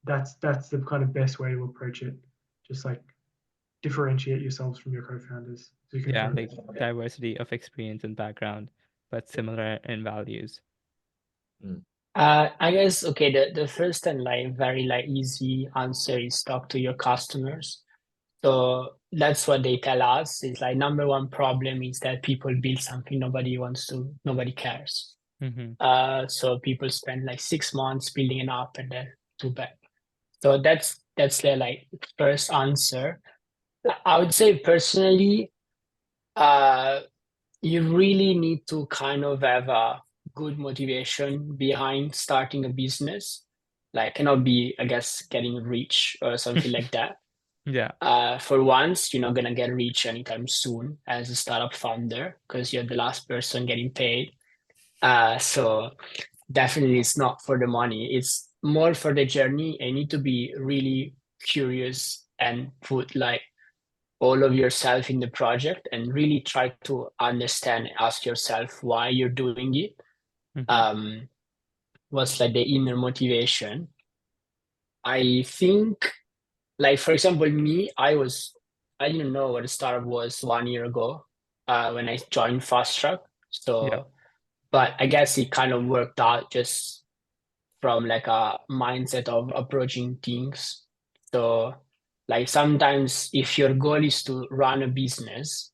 [SPEAKER 2] that's the kind of best way to approach it. Just like differentiate yourselves from your co-founders so you can
[SPEAKER 1] Yeah,
[SPEAKER 2] grow.
[SPEAKER 1] like diversity of experience and background, but similar in values.
[SPEAKER 3] I guess okay, the first and like very like easy answer is talk to your customers. So that's what they tell us. It's like number one problem is that people build something nobody cares. So people spend like 6 months building an app and then too bad. So that's their like first answer. I would say personally, you really need to kind of have a good motivation behind starting a business. Like cannot be, I guess, getting rich or something like that.
[SPEAKER 1] Yeah.
[SPEAKER 3] For once, you're not gonna get rich anytime soon as a startup founder because you're the last person getting paid. So definitely it's not for the money. It's more for the journey. You need to be really curious and put like all of yourself in the project and really try to understand, ask yourself why you're doing it. What's like the inner motivation? I think, like for example, me, I didn't know what a startup was 1 year ago when I joined Fast Track.
[SPEAKER 1] Yeah.
[SPEAKER 3] So, but I guess it kind of worked out just from like a mindset of approaching things. So, like sometimes if your goal is to run a business,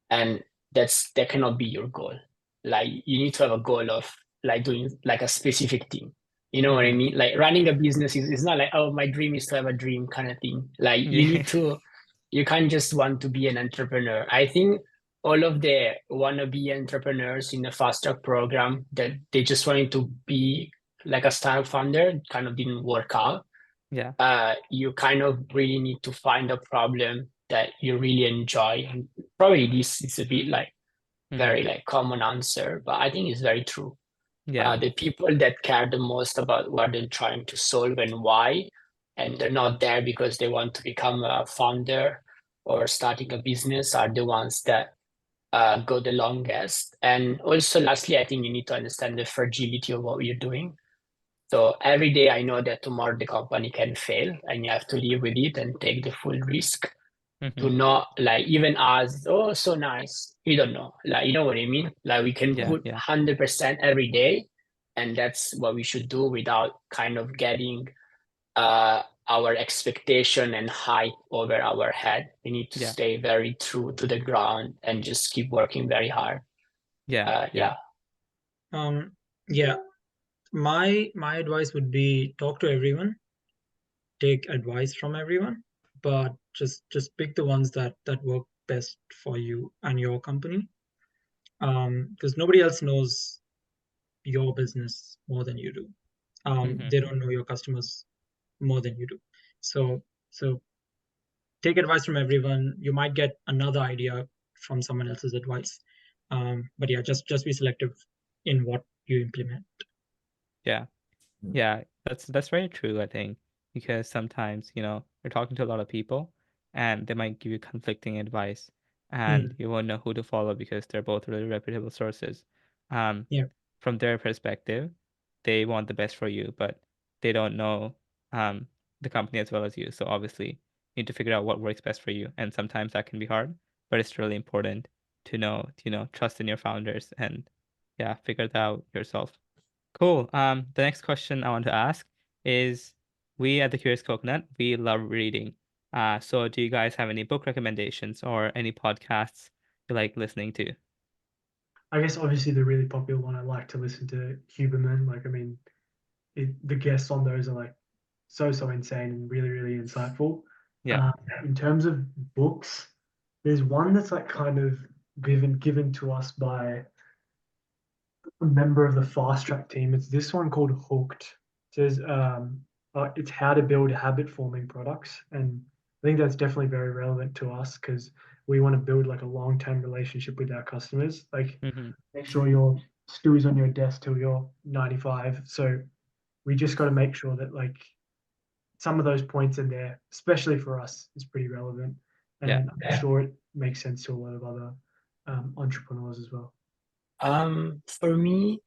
[SPEAKER 3] and that cannot be your goal. Like you need to have a goal of like doing like a specific thing. You know what I mean? Like running a business is not like, oh, my dream is to have a dream kind of thing. Like you
[SPEAKER 1] Yeah.
[SPEAKER 3] need to, you can't just want to be an entrepreneur. I think all of the wannabe entrepreneurs in the fast track program that they just wanted to be like a startup founder kind of didn't work out.
[SPEAKER 1] Yeah.
[SPEAKER 3] You kind of really need to find a problem that you really enjoy. And probably this is a bit like very like common answer, but I think it's very true.
[SPEAKER 1] Yeah.
[SPEAKER 3] The people that care the most about what they're trying to solve and why, and they're not there because they want to become a founder or starting a business, are the ones that go the longest. And also, lastly, I think you need to understand the fragility of what you're doing. So every day I know that tomorrow the company can fail and you have to live with it and take the full risk to not like even us, oh, so nice. You don't know. Like, you know what I mean? Like we can
[SPEAKER 1] Yeah.
[SPEAKER 3] put
[SPEAKER 1] Yeah.
[SPEAKER 3] 100% every day, and that's what we should do without kind of getting our expectation and hype over our head. We need to
[SPEAKER 1] Yeah.
[SPEAKER 3] stay very true to the ground and just keep working very hard.
[SPEAKER 1] Yeah.
[SPEAKER 3] Yeah.
[SPEAKER 4] Yeah, my advice would be talk to everyone, take advice from everyone, but just pick the ones that work best for you and your company. Because nobody else knows your business more than you do. They don't know your customers more than you do. So take advice from everyone. You might get another idea from someone else's advice. But yeah, just be selective in what you implement.
[SPEAKER 1] Yeah. Yeah, that's very true, I think, because sometimes, you're talking to a lot of people and they might give you conflicting advice and you won't know who to follow because they're both really reputable sources. Um,
[SPEAKER 4] Yeah.
[SPEAKER 1] from their perspective, they want the best for you, but they don't know the company as well as you. So obviously, you need to figure out what works best for you. And sometimes that can be hard, but it's really important to know, trust in your founders and yeah, figure that out yourself. Cool. The next question I want to ask is, we at the Curious Coconut, we love reading. So do you guys have any book recommendations or any podcasts you like listening to?
[SPEAKER 2] I guess obviously the really popular one I like to listen to Huberman. Like, I mean, the guests on those are like so insane and really insightful.
[SPEAKER 1] Yeah.
[SPEAKER 2] In terms of books, there's one that's like kind of given to us by a member of the fast track team. It's this one called Hooked. It says it's how to build habit forming products, and I think that's definitely very relevant to us because we want to build like a long term relationship with our customers. Like make sure your stew is on your desk till you're 95. So we just got to make sure that like some of those points in there, especially for us, is pretty relevant,
[SPEAKER 1] Yeah.
[SPEAKER 2] and I'm sure it makes sense to a lot of other entrepreneurs as well.
[SPEAKER 3] For me,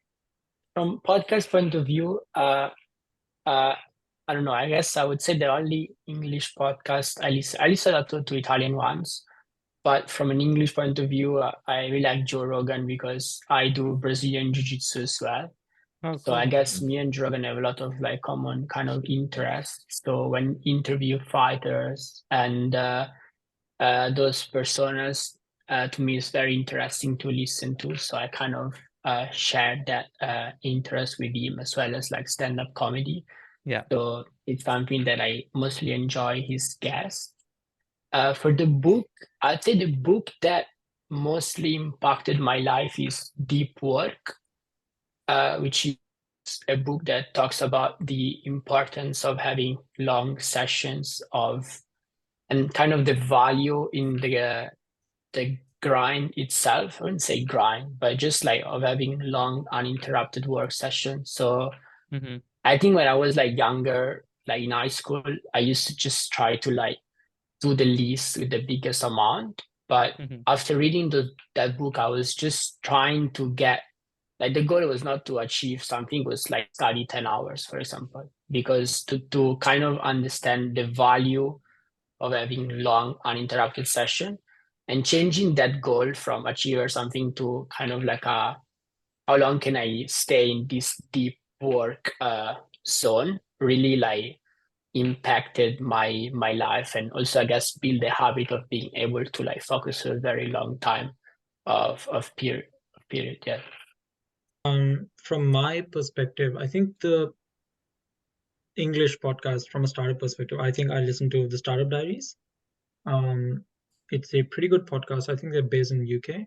[SPEAKER 3] from podcast point of view, I don't know. I guess I would say the only English podcast I listen to Italian ones, but from an English point of view, I really like Joe Rogan because I do Brazilian Jiu-Jitsu as well.
[SPEAKER 1] Oh,
[SPEAKER 3] So I
[SPEAKER 1] cool.
[SPEAKER 3] guess me and Joe Rogan have a lot of like common kind of interests. So when interview fighters and those personas to me is very interesting to listen to. So I kind of shared that interest with him, as well as like stand-up comedy.
[SPEAKER 1] Yeah.
[SPEAKER 3] So it's something that I mostly enjoy his guests. For the book, I'd say the book that mostly impacted my life is Deep Work, which is a book that talks about the importance of having long sessions and kind of the value in the grind itself. I wouldn't say grind, but just like of having long uninterrupted work sessions. So
[SPEAKER 1] Mm-hmm.
[SPEAKER 3] I think when I was like younger, like in high school, I used to just try to like do the least with the biggest amount. But
[SPEAKER 1] Mm-hmm.
[SPEAKER 3] after reading that book, I was just trying to get, like, the goal was not to achieve something, it was like study 10 hours, for example, because to kind of understand the value of having long uninterrupted session and changing that goal from achieve or something to kind of like how long can I stay in this deep work zone really like impacted my life, and also I guess build the habit of being able to like focus for a very long time of period. Yeah.
[SPEAKER 4] From my perspective, I think the English podcast from a startup perspective, I think I listen to the Startup Diaries. It's a pretty good podcast. I think they're based in UK,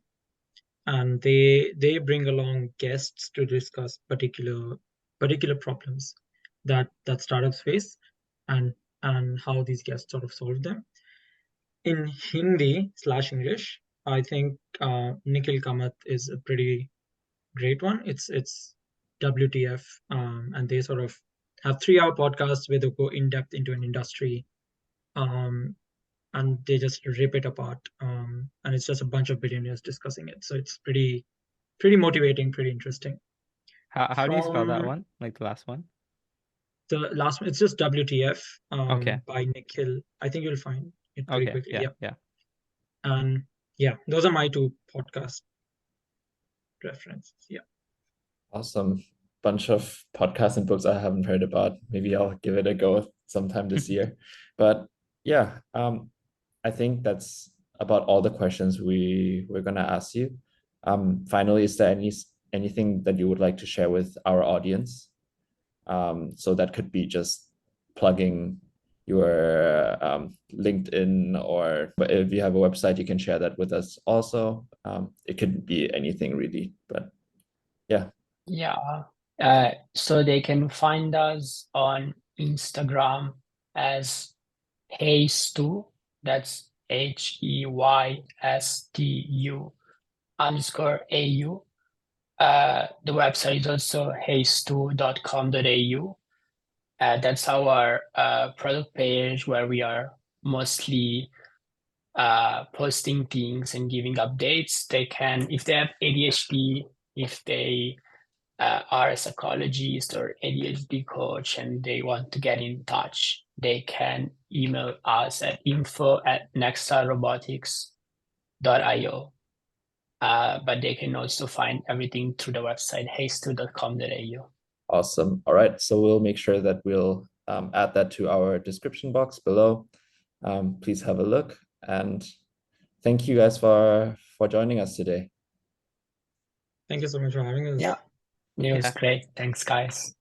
[SPEAKER 4] and they bring along guests to discuss particular problems that startups face, and how these guests sort of solve them. In Hindi/English, I think Nikhil Kamath is a pretty great one. It's WTF, and they sort of have 3-hour podcasts where they go in depth into an industry, and they just rip it apart. And it's just a bunch of billionaires discussing it. So it's pretty motivating, pretty interesting.
[SPEAKER 1] How do you spell that
[SPEAKER 4] From
[SPEAKER 1] one? Like the last one?
[SPEAKER 4] the last one, it's just WTF
[SPEAKER 1] Okay.
[SPEAKER 4] by Nikhil. I think you'll find it pretty
[SPEAKER 1] Okay.
[SPEAKER 4] quickly.
[SPEAKER 1] Yeah.
[SPEAKER 4] Yeah.
[SPEAKER 1] Yeah.
[SPEAKER 4] And yeah, those are my 2 podcast references. Yeah.
[SPEAKER 5] Awesome. Bunch of podcasts and books I haven't heard about. Maybe I'll give it a go sometime this year. But yeah, I think that's about all the questions we're gonna ask you. Finally, is there anything that you would like to share with our audience? So that could be just plugging your LinkedIn, or if you have a website, you can share that with us also. It could be anything really, but yeah.
[SPEAKER 3] Yeah. So they can find us on Instagram as Heystu. That's HEYSTU_AU. The website is also heystu.com.au. That's our product page where we are mostly posting things and giving updates. They can, if they have ADHD, if they are a psychologist or ADHD coach and they want to get in touch, they can email us at info@nexarobotics.io. But they can also find everything through the website heystu.com.au.
[SPEAKER 5] Awesome. All right. So we'll make sure that we'll add that to our description box below. Please have a look, and thank you guys for joining us today.
[SPEAKER 4] Thank you so much for having us.
[SPEAKER 3] Yeah, it was
[SPEAKER 1] Yeah.
[SPEAKER 3] great. Thanks, guys.